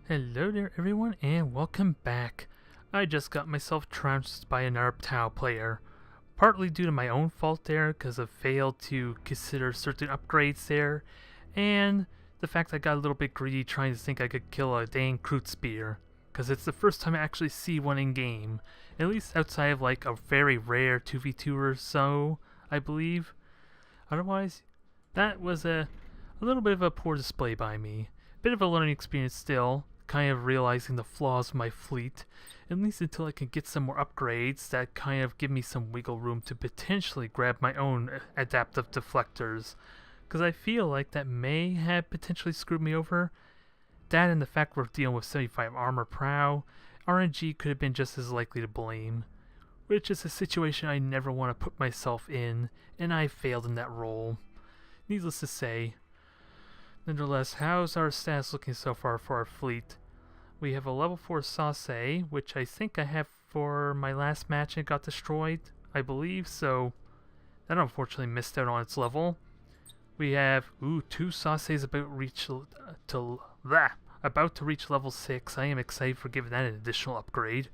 Hello there everyone and welcome back. I just got myself trounced by another Tau player. Partly due to my own fault there because I failed to consider certain upgrades there, and the fact I got a little bit greedy trying to think I could kill a dang Kroot Spear, because it's the first time I actually see one in game, at least outside of like a very rare 2v2 or so, I believe. Otherwise, that was a little bit of a poor display by me. Bit of a learning experience still, kind of realizing the flaws of my fleet, at least until I can get some more upgrades that kind of give me some wiggle room to potentially grab my own adaptive deflectors, because I feel like that may have potentially screwed me over. That and the fact we're dealing with 75 armor prow, RNG could have been just as likely to blame, which is a situation I never want to put myself in, and I failed in that role. Needless to say, nonetheless, how's our stats looking so far for our fleet? We have a level 4 Sauce, which I think I have for my last match and got destroyed, I believe, so that unfortunately missed out on its level. We have, two Sauces about to reach level 6. I am excited for giving that an additional upgrade.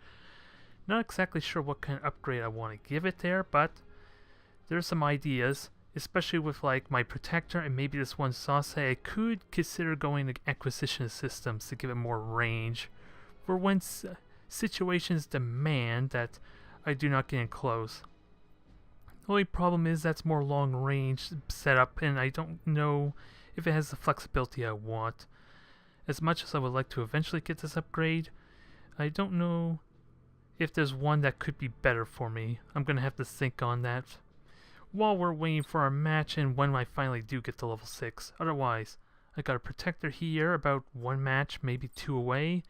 Not exactly sure what kind of upgrade I want to give it there, but there's some ideas. Especially with like my protector and maybe this one Sauce, I could consider going to acquisition systems to give it more range for when situations demand that I do not get in close. The only problem is that's more long range setup, and I don't know if it has the flexibility I want. As much as I would like to eventually get this upgrade, I don't know if there's one that could be better for me. I'm gonna have to think on that while we're waiting for our match and when I finally do get to level 6. Otherwise, I got a protector here about one match, maybe two away,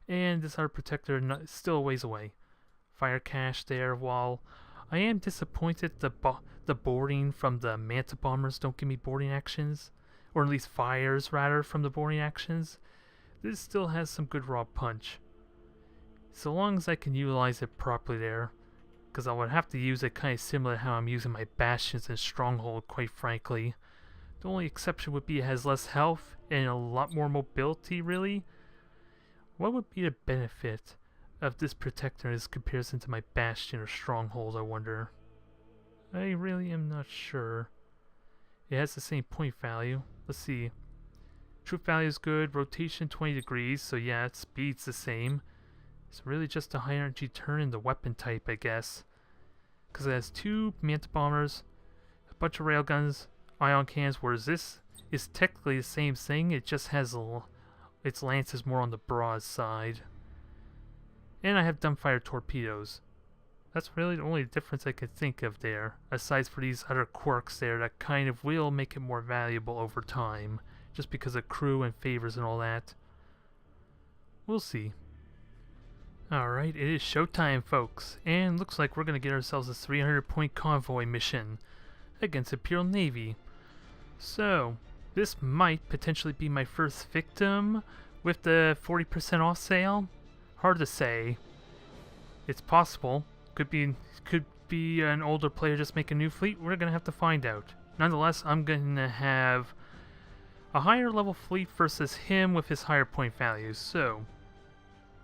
and this other protector still a ways away. Fire cache there. While I am disappointed the boarding from the Manta Bombers don't give me boarding actions, or at least fires rather from the boarding actions, this still has some good raw punch. So long as I can utilize it properly there, because I would have to use it kind of similar to how I'm using my Bastions and Stronghold, quite frankly. The only exception would be it has less health and a lot more mobility, really. What would be the benefit of this protector in comparison to my Bastion or Stronghold, I wonder? I really am not sure. It has the same point value. Let's see. Troop value is good, rotation 20 degrees, so yeah, its speed's the same. It's really just a high energy turn in the weapon type, I guess. Because it has two Manta Bombers, a bunch of railguns, ion cannons, whereas this is technically the same thing, it just has its lance is more on the broad side. And I have dumbfire torpedoes. That's really the only difference I could think of there, aside for these other quirks there that kind of will make it more valuable over time, just because of crew and favors and all that. We'll see. Alright, it is showtime, folks, and looks like we're going to get ourselves a 300-point convoy mission against Imperial Navy. So, this might potentially be my first victim with the 40% off sale. Hard to say. It's possible. Could be an older player just making a new fleet. We're going to have to find out. Nonetheless, I'm going to have a higher level fleet versus him with his higher point values. So,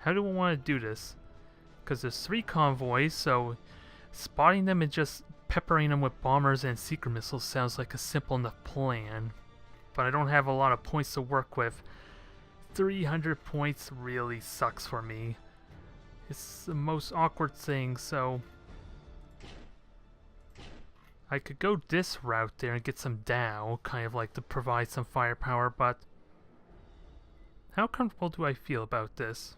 how do we want to do this? Because there's 3 convoys, so spotting them and just peppering them with bombers and secret missiles sounds like a simple enough plan. But I don't have a lot of points to work with. 300 points really sucks for me. It's the most awkward thing, so I could go this route there and get some Dow, kind of like to provide some firepower, but how comfortable do I feel about this?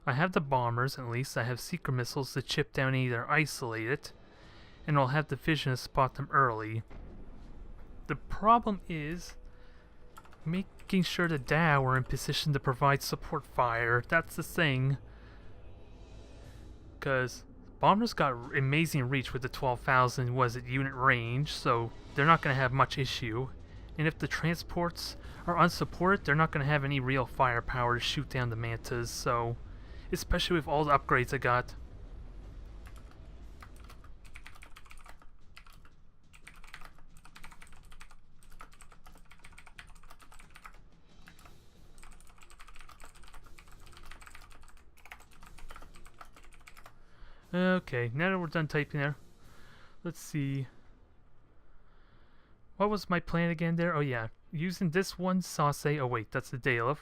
I have the bombers, at least. I have secret missiles to chip down and either isolate it, and I'll have the vision to spot them early. The problem is making sure the Dow are in position to provide support fire. That's the thing. Because bombers got amazing reach with the 12,000 unit range, so they're not going to have much issue. And if the transports are unsupported, they're not going to have any real firepower to shoot down the Mantas, so especially with all the upgrades I got. Okay, now that we're done typing there, let's see. What was my plan again there? Oh yeah, using this one sauce. Oh wait, that's the Dalef.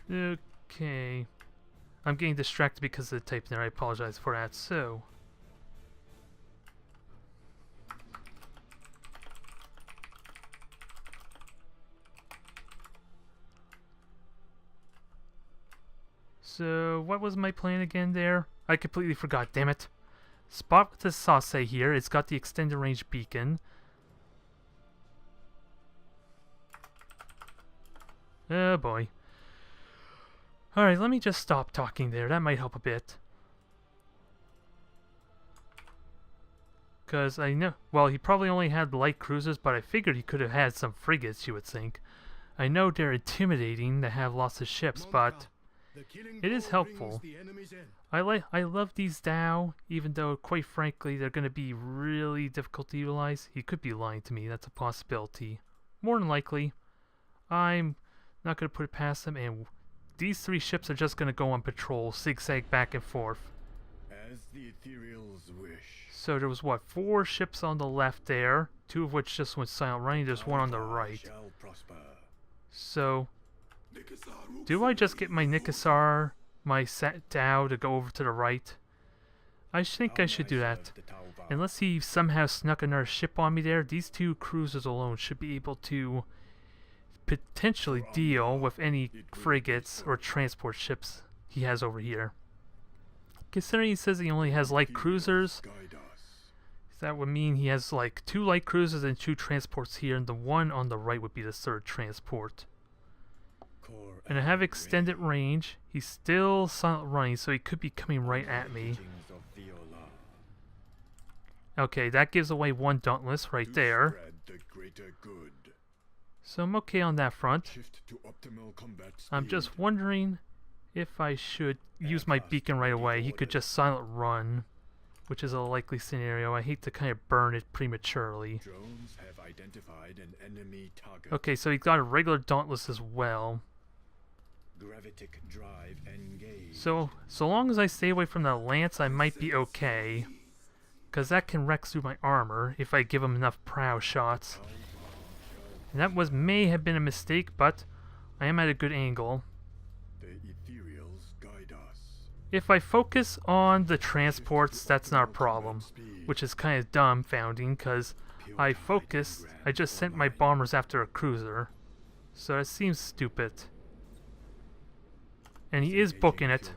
Okay. I'm getting distracted because of the typing there. I apologize for that. So. So, what was my plan again there? I completely forgot, damn it. Spot with the sauce here. It's got the extended range beacon. Oh boy. Alright, let me just stop talking there. That might help a bit. Because I know... Well, he probably only had light cruisers, but I figured he could have had some frigates, you would think. I know they're intimidating to have lots of ships, but... It is helpful. I love these Dow, even though, quite frankly, they're going to be really difficult to utilize. He could be lying to me. That's a possibility. More than likely. I'm not going to put it past them, and these 3 ships are just going to go on patrol, zigzag back and forth. As the ethereals wish. So there was, what, 4 ships on the left there, 2 of which just went silent running. There's 1 on the right. So... do I just get my Nikasar, my Dow to go over to the right? I think I should do that. Unless he somehow snuck another ship on me there, these 2 cruisers alone should be able to potentially deal with any frigates or transport ships he has over here. Considering he says he only has light cruisers, that would mean he has like 2 light cruisers and 2 transports here, and the one on the right would be the 3rd transport. And I have extended range. He's still silent running, so he could be coming right at me. Okay, that gives away 1 Dauntless right there. So I'm okay on that front. I'm just wondering if I should use my beacon right away. He could just silent run, which is a likely scenario. I hate to kind of burn it prematurely. Okay, so he got a regular Dauntless as well. So long as I stay away from the Lance, I might be okay. Because that can wreck through my armor if I give him enough prow shots. And that may have been a mistake, but I am at a good angle. If I focus on the transports, that's not a problem. Which is kind of dumbfounding, because I just sent my bombers after a cruiser. So that seems stupid. And he is booking it.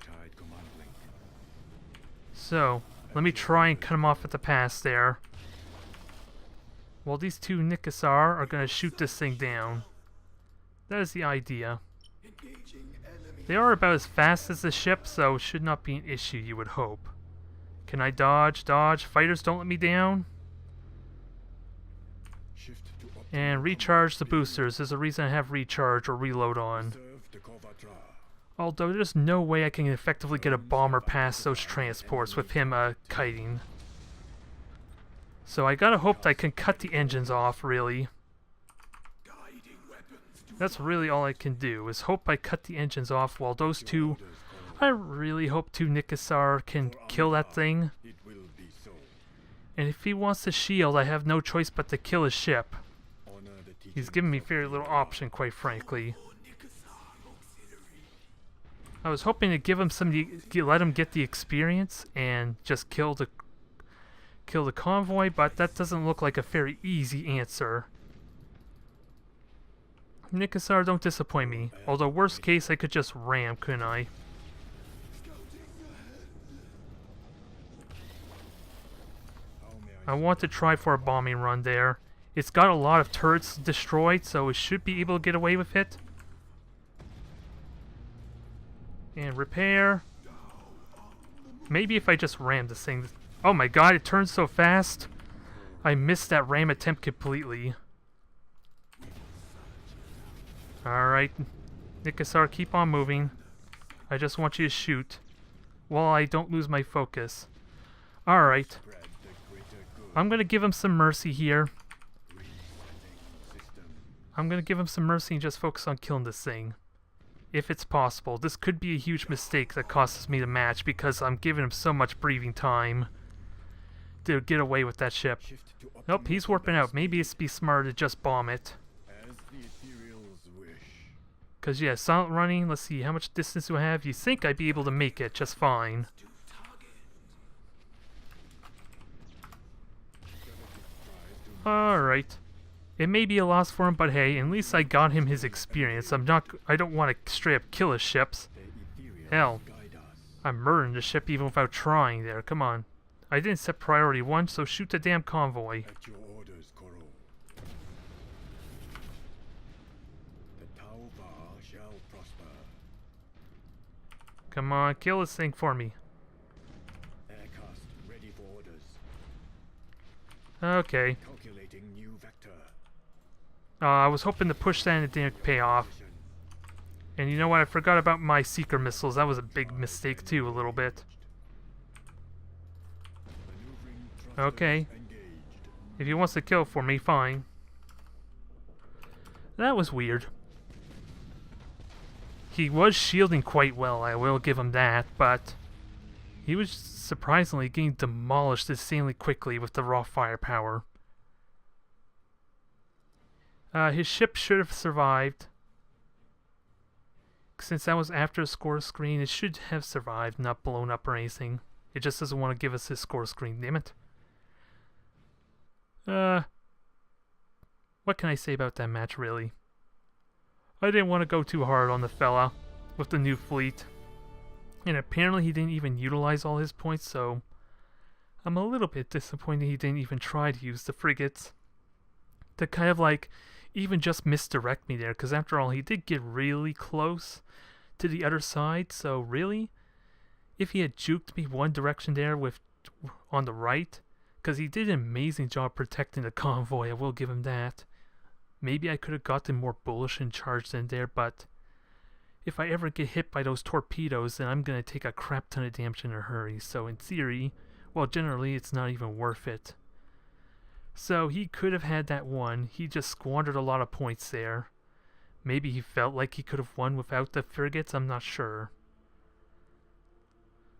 So, let me try and cut him off at the pass there. Well, these 2 Nikasar are going to shoot this thing down. That is the idea. They are about as fast as the ship, so it should not be an issue, you would hope. Can I dodge? Dodge. Fighters, don't let me down. And recharge the boosters. There's a reason I have recharge or reload on. Although there's no way I can effectively get a bomber past those transports with him kiting. So I gotta hope that I can cut the engines off, really. That's really all I can do, is hope I cut the engines off while those 2... I really hope 2 Nikasar can kill that thing. And if he wants to shield, I have no choice but to kill his ship. He's given me very little option, quite frankly. I was hoping to give him let him get the experience and just kill the convoy, but that doesn't look like a very easy answer. Nikasar, don't disappoint me. Although worst case, I could just ram, couldn't I? I want to try for a bombing run there. It's got a lot of turrets destroyed, so it should be able to get away with it. And repair. Maybe if I just ram this thing. Oh my god, it turns so fast. I missed that ram attempt completely. Alright. Nikasar, keep on moving. I just want you to shoot. While I don't lose my focus. Alright. I'm gonna give him some mercy here. Resetting system. I'm gonna give him some mercy and just focus on killing this thing. If it's possible. This could be a huge mistake that costs me the match because I'm giving him so much breathing time to get away with that ship. Shift to Nope, he's optimal warping out. speed. Maybe it's be smarter to just bomb it. As the ethereals wish. Because, yeah, silent running, let's see, how much distance do I have? You think I'd be able to make it just fine. Alright. It may be a loss for him, but hey, at least I got him his experience. I don't want to straight up kill his ships. The ethereals Hell. guide us. I'm murdering the ship even without trying there, come on. I didn't set priority 1, so shoot the damn convoy. At your orders, Koro. The Tauva shall prosper. Come on, kill this thing for me. Aircast ready for orders. Okay. Calculating new vector. I was hoping to push that and it didn't pay off. Position. And you know what, I forgot about my seeker missiles. That was a big mistake too, a little bit. Maneuvering thrusters Okay. engaged. If he wants to kill for me, fine. That was weird. He was shielding quite well, I will give him that, but he was surprisingly getting demolished insanely quickly with the raw firepower. His ship should have survived. Since that was after a score screen, it should have survived, not blown up or anything. It just doesn't want to give us his score screen, damn it. What can I say about that match, really? I didn't want to go too hard on the fella with the new fleet. And apparently he didn't even utilize all his points, so I'm a little bit disappointed he didn't even try to use the frigates to kind of like even just misdirect me there, because after all, he did get really close to the other side, so really, if he had juked me one direction there with on the right, because he did an amazing job protecting the convoy, I will give him that. Maybe I could have gotten more bullish and charged in there, but if I ever get hit by those torpedoes, then I'm going to take a crap ton of damage in a hurry. So in theory, well, generally it's not even worth it. So he could have had that one. He just squandered a lot of points there. Maybe he felt like he could have won without the frigates, I'm not sure.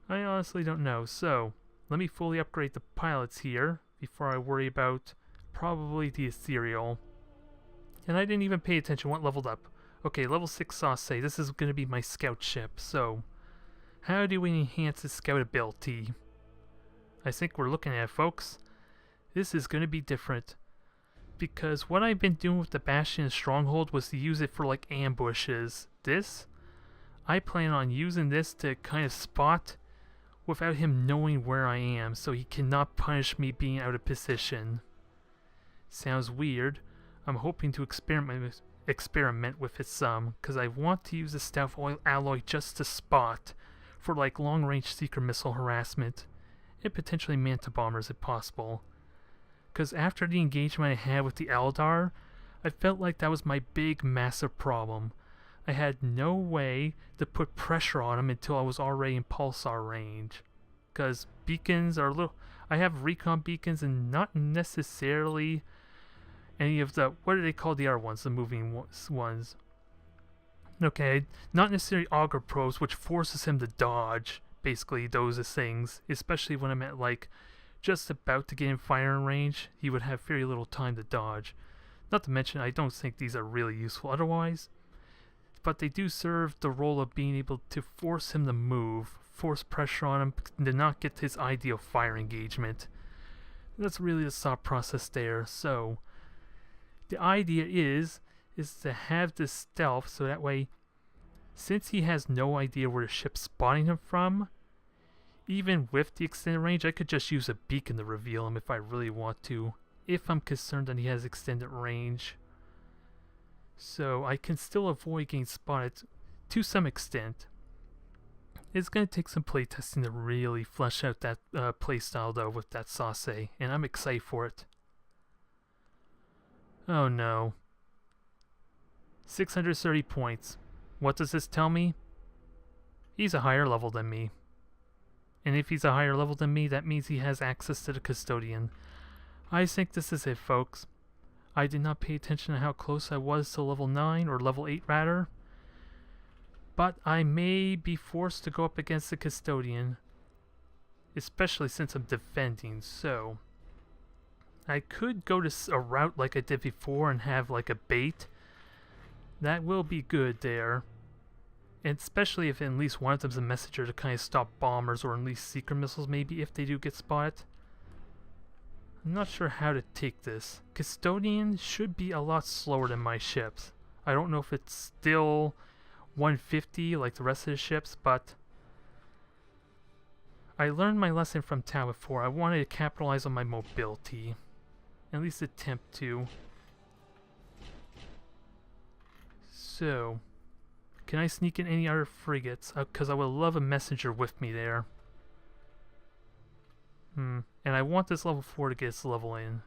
I honestly don't know. So let me fully upgrade the pilots here before I worry about probably the ethereal. And I didn't even pay attention what leveled up. Okay, level 6 Sauce. This is going to be my scout ship. So, how do we enhance the scout ability? I think we're looking at it, folks. This is going to be different. Because what I've been doing with the Bastion and Stronghold was to use it for like ambushes. This, I plan on using this to kind of spot without him knowing where I am. So he cannot punish me being out of position. Sounds weird. I'm hoping to experiment with it some, because I want to use the stealth oil alloy just to spot for like long-range seeker missile harassment and potentially manta bombers if possible. Because after the engagement I had with the Eldar, I felt like that was my big massive problem. I had no way to put pressure on him until I was already in pulsar range. Because beacons are I have recon beacons and not necessarily any of the, what do they call the other ones, the moving ones? Okay, not necessarily auger probes, which forces him to dodge, basically those things, especially when I'm at like just about to get in firing range, he would have very little time to dodge. Not to mention, I don't think these are really useful otherwise, but they do serve the role of being able to force him to move, force pressure on him to not get his ideal fire engagement. That's really the thought process there. So the idea is to have this stealth so that way, since he has no idea where the ship's spotting him from, even with the extended range, I could just use a beacon to reveal him if I really want to, if I'm concerned that he has extended range. So I can still avoid getting spotted to some extent. It's going to take some playtesting to really flesh out that playstyle though with that Sauce, and I'm excited for it. Oh no. 630 points. What does this tell me? He's a higher level than me. And if he's a higher level than me, that means he has access to the Custodian. I think this is it, folks. I did not pay attention to how close I was to level 9, or level 8 rather. But I may be forced to go up against the Custodian. Especially since I'm defending, so... I could go to a route like I did before and have like a bait. That will be good there. And especially if at least one of them's a messenger to kind of stop bombers or at least seeker missiles maybe if they do get spotted. I'm not sure how to take this. Custodian should be a lot slower than my ships. I don't know if it's still 150 like the rest of the ships, but I learned my lesson from Tau before. I wanted to capitalize on my mobility. At least attempt to. So, can I sneak in any other frigates? Because I would love a messenger with me there. And I want this level 4 to get its level in.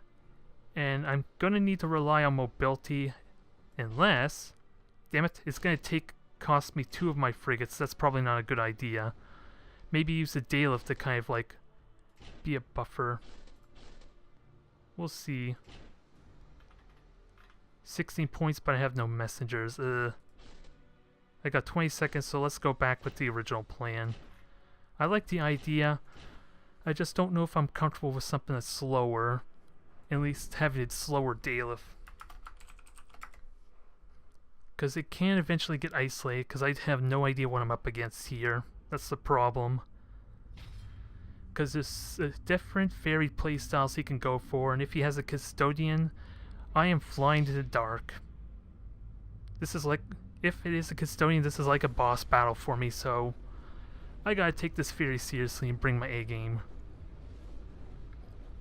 And I'm gonna need to rely on mobility unless... Damn it, it's gonna cost me 2 of my frigates. That's probably not a good idea. Maybe use the Dailift to kind of like be a buffer. We'll see. 16 points, but I have no messengers. I got 20 seconds, so let's go back with the original plan. I like the idea. I just don't know if I'm comfortable with something that's slower. At least having it slower Dailift. Because it can eventually get isolated, because I have no idea what I'm up against here. That's the problem. Because there's different varied playstyles he can go for, and if he has a Custodian, I am flying to the dark. This is like, if it is a Custodian, this is like a boss battle for me, so I gotta take this very seriously and bring my A game.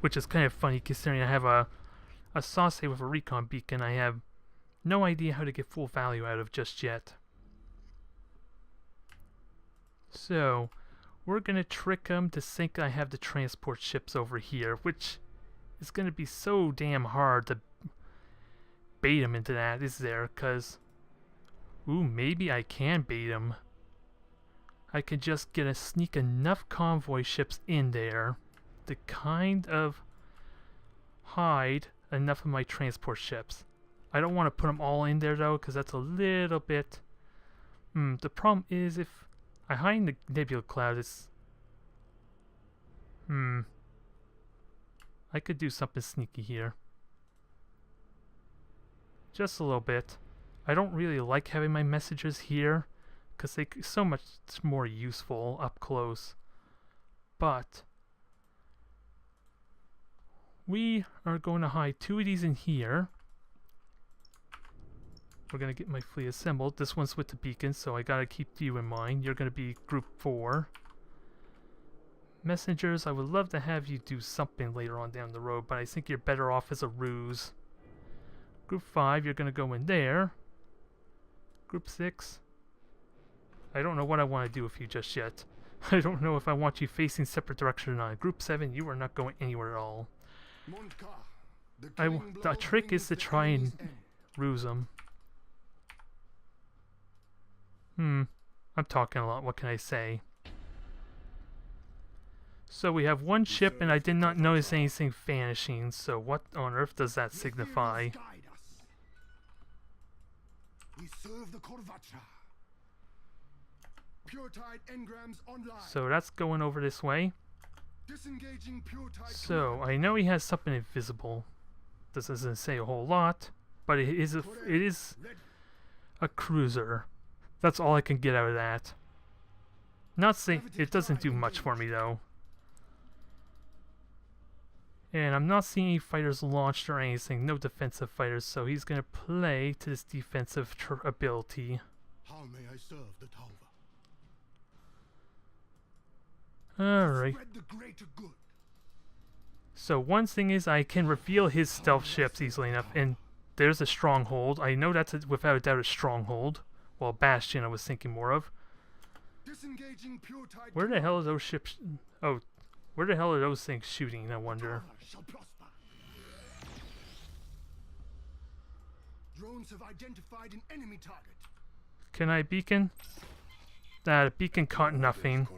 Which is kind of funny considering I have a Sauce with a recon beacon I have no idea how to get full value out of just yet. So, we're gonna trick him to think I have the transport ships over here, which is gonna be so damn hard to bait him into that, is there? Cause, ooh, maybe I can bait him. I could just sneak enough convoy ships in there to kind of hide enough of my transport ships. I don't want to put them all in there though, because that's a little bit... the problem is if I hide in the nebula cloud, it's... I could do something sneaky here. Just a little bit. I don't really like having my messengers here, because they're so much more useful up close. But we are going to hide 2 of these in here. We're going to get my fleet assembled. This one's with the beacon, so I gotta keep you in mind. You're going to be group 4. Messengers, I would love to have you do something later on down the road, but I think you're better off as a ruse. Group 5, you're going to go in there. Group 6, I don't know what I want to do with you just yet. I don't know if I want you facing separate direction or not. Group 7, you are not going anywhere at all. The trick is to try and ruse them. I'm talking a lot, what can I say? So we have 1 ship and I did not notice anything vanishing, so what on earth does that signify? We serve the Korvacha. Pure-tide engrams online. So that's going over this way. Disengaging pure-tide. So I know he has something invisible. This doesn't say a whole lot, but it is a cruiser. That's all I can get out of that. Not saying it doesn't do much for me though. And I'm not seeing any fighters launched or anything. No defensive fighters, so he's gonna play to this defensive ability. How may I serve the Tauva? Alright. Spread the greater good. So one thing is I can reveal his stealth ships easily enough, and there's a stronghold. I know that's without a doubt a stronghold. Well, Bastion I was thinking more of. Disengaging pure-tide. Where the hell are those ships? Oh, where the hell are those things shooting, I wonder? Shall prosper. Drones have identified an enemy target. Can I beacon? Nah, the beacon caught nothing.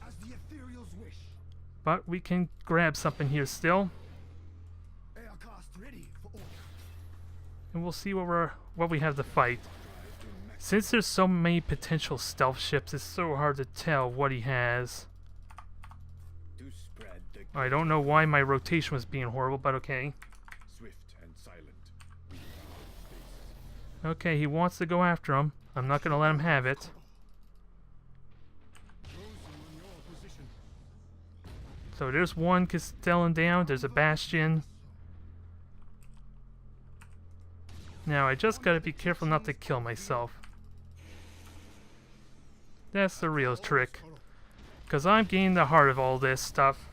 As the ethereals wish. But we can grab something here still. Aircraft ready for order. And we'll see what we have to fight. Since there's so many potential stealth ships, it's so hard to tell what he has. I don't know why my rotation was being horrible, but okay. Swift and silent. Okay, he wants to go after him. I'm not going to let him have it. So there's one Custodian down. There's a Bastion. Now I just got to be careful not to kill myself. That's the real trick. Because I'm getting the heart of all this stuff.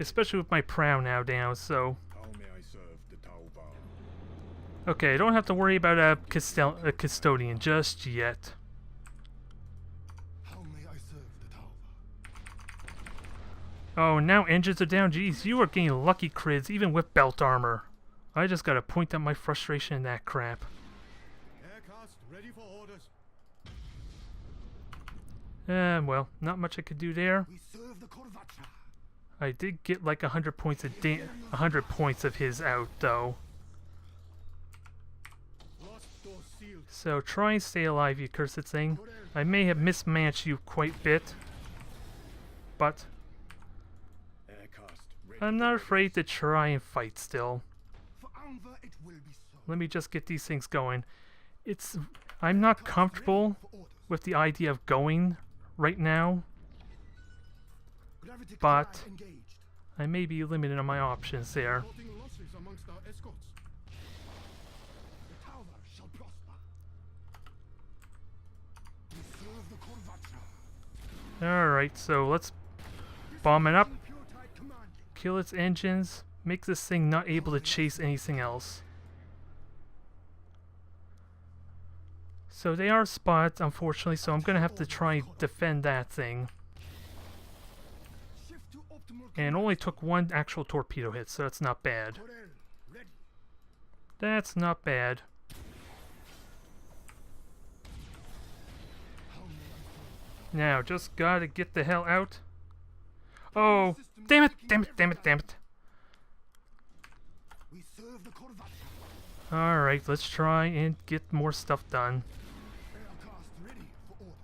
Especially with my prow now down, so... How may I serve the Tauba? Okay, I don't have to worry about a Custodian just yet. How may I serve the Tauba? Oh, now engines are down. Jeez, you are getting lucky crits even with belt armor. I just gotta point out my frustration in that crap. Aircraft ready for orders. Well, not much I could do there. We serve the Corvatra. I did get like 100 points 100 points of his out though. Lost door sealed. So try and stay alive, you cursed thing. I may have mismatched you quite a bit, but Aircraft ready. I'm not afraid to try and fight still. For Anva it will be so. Let me just get these things going. I'm not comfortable For orders. with the idea of going right now, Gravity but supply engaged. I may be limited on my options there. Reporting losses amongst our escorts. The tower shall prosper. We serve the Corvatra. Alright, so let's bomb it up, Pure tide commanding. kill its engines, make this thing not able to chase anything else. So they are spots, unfortunately, so I'm gonna have to try and defend that thing. Shift to optimal And only took one actual torpedo hit, so that's not bad. Corel, ready. That's not bad. How may I Now, just gotta get the hell out. Oh, damn it, damn it, damn it, damn it. We serve the Corvatra. Alright, let's try and get more stuff done. Aircraft ready for orders.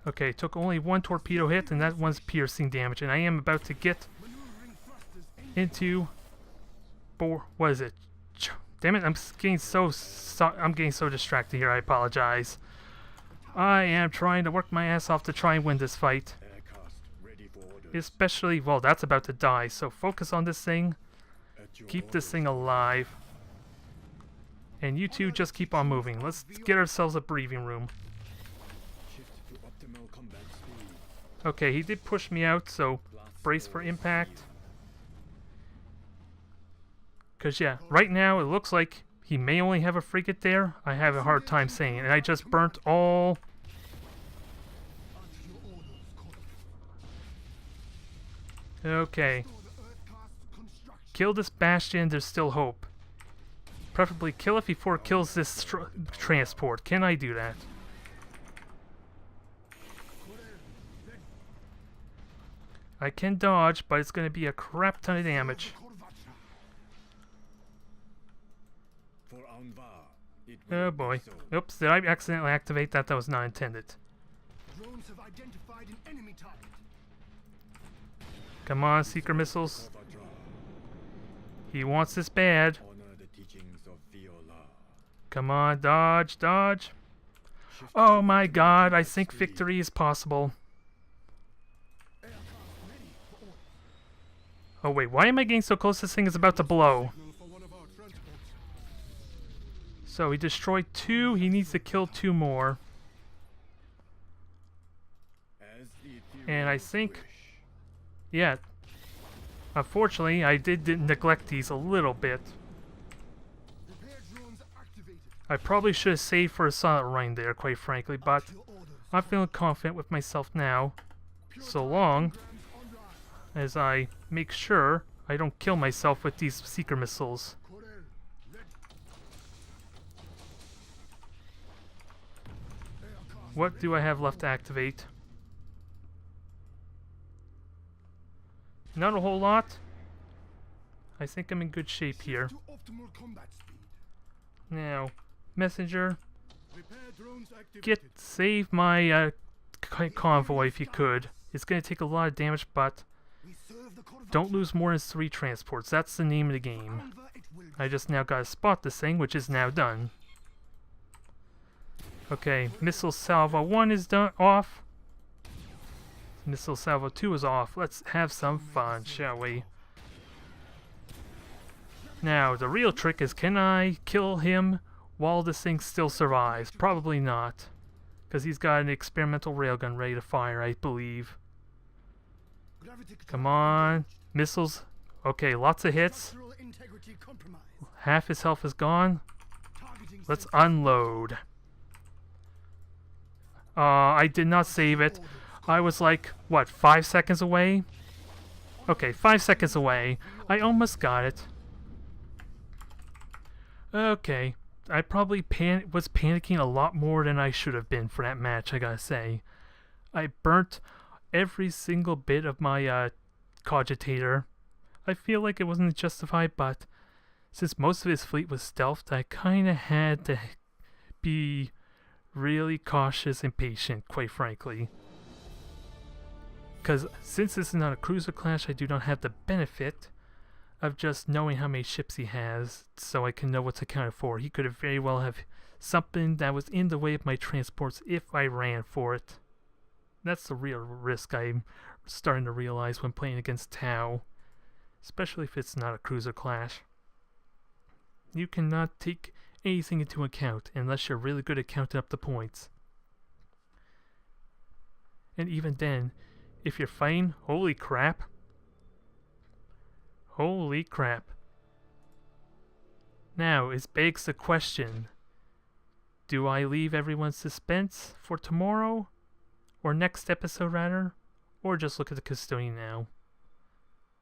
Okay, took only one torpedo hit, and that one's piercing damage, and I am about to get Maneuvering thrusters into... what is it? Damn it, I'm getting I'm getting so distracted here, I apologize. I am trying to work my ass off to try and win this fight. Aircraft ready for orders. Especially, well, that's about to die, so focus on this thing. At your Keep this orders. thing alive. And you two just keep on moving. Let's get ourselves a breathing room. Shift to optimal combat speed. Okay, he did push me out, so brace for impact. Because, yeah, right now it looks like he may only have a frigate there. I have a hard time saying it. And I just burnt all... At your orders, Corel. Okay. Restore the Earthcast construction. Kill this Bastion, there's still hope. Preferably kill it before it kills this transport. Can I do that? Corel, ready. I can dodge, but it's going to be a crap ton of damage. Corvatra. For Anvar, it Oh will boy. be so. Oops, did I accidentally activate that? That was not intended. Drones have identified an enemy target. Come on, seeker missiles. Corvatra, He wants this bad. honor the teachings of Viola. Come on, dodge, dodge. Shift Oh to my optimal god, I combat think speed. victory is possible. Aircraft ready for orders. Oh wait, why am I getting so close? This thing is about to blow. Signal for one of our transports. So he destroyed 2, he needs to kill 2 more. As the And I ethereals think- wish. Yeah. Unfortunately, I did neglect these a little bit. Repair drones activated. I probably should have saved for a solid run there, quite frankly, but At your orders. I'm feeling confident with myself now, Pure so tide long programs online. as I make sure I don't kill myself with these seeker missiles. Corel, ready. Aircraft What do I have left to activate? Not a whole lot. I think I'm in good shape here. To optimal combat speed. Now, messenger, Repair drones activated. save my convoy if you could. It's gonna take a lot of damage, but We serve the Corvus. don't lose more than 3 transports. That's the name of the game. Alva it will be. I just now gotta spot this thing, which is now done. Okay, missile salvo 1 is done off. Missile salvo 2 is off. Let's have some fun, shall we? Now, the real trick is, can I kill him while this thing still survives? Probably not. Because he's got an experimental railgun ready to fire, I believe. Gravity Come on. Missiles. Okay, lots of hits. Structural integrity compromised. Half his health is gone. Targeting Let's sensor. unload. I did not save it. I was like, what, 5 seconds away? Okay, 5 seconds away. I almost got it. Okay. I probably was panicking a lot more than I should have been for that match, I gotta say. I burnt every single bit of my cogitator. I feel like it wasn't justified, but since most of his fleet was stealthed, I kinda had to be really cautious and patient, quite frankly. Because since this is not a cruiser clash, I do not have the benefit of just knowing how many ships he has, so I can know what's accounted for. He could have very well have something that was in the way of my transports if I ran for it. That's the real risk I'm starting to realize when playing against Tau, especially if it's not a cruiser clash. You cannot take anything into account unless you're really good at counting up the points. And even then, if you're fighting, holy crap. Holy crap. Now, it begs the question, do I leave everyone's suspense for tomorrow? Or next episode, rather? Or just look at the Custodian now?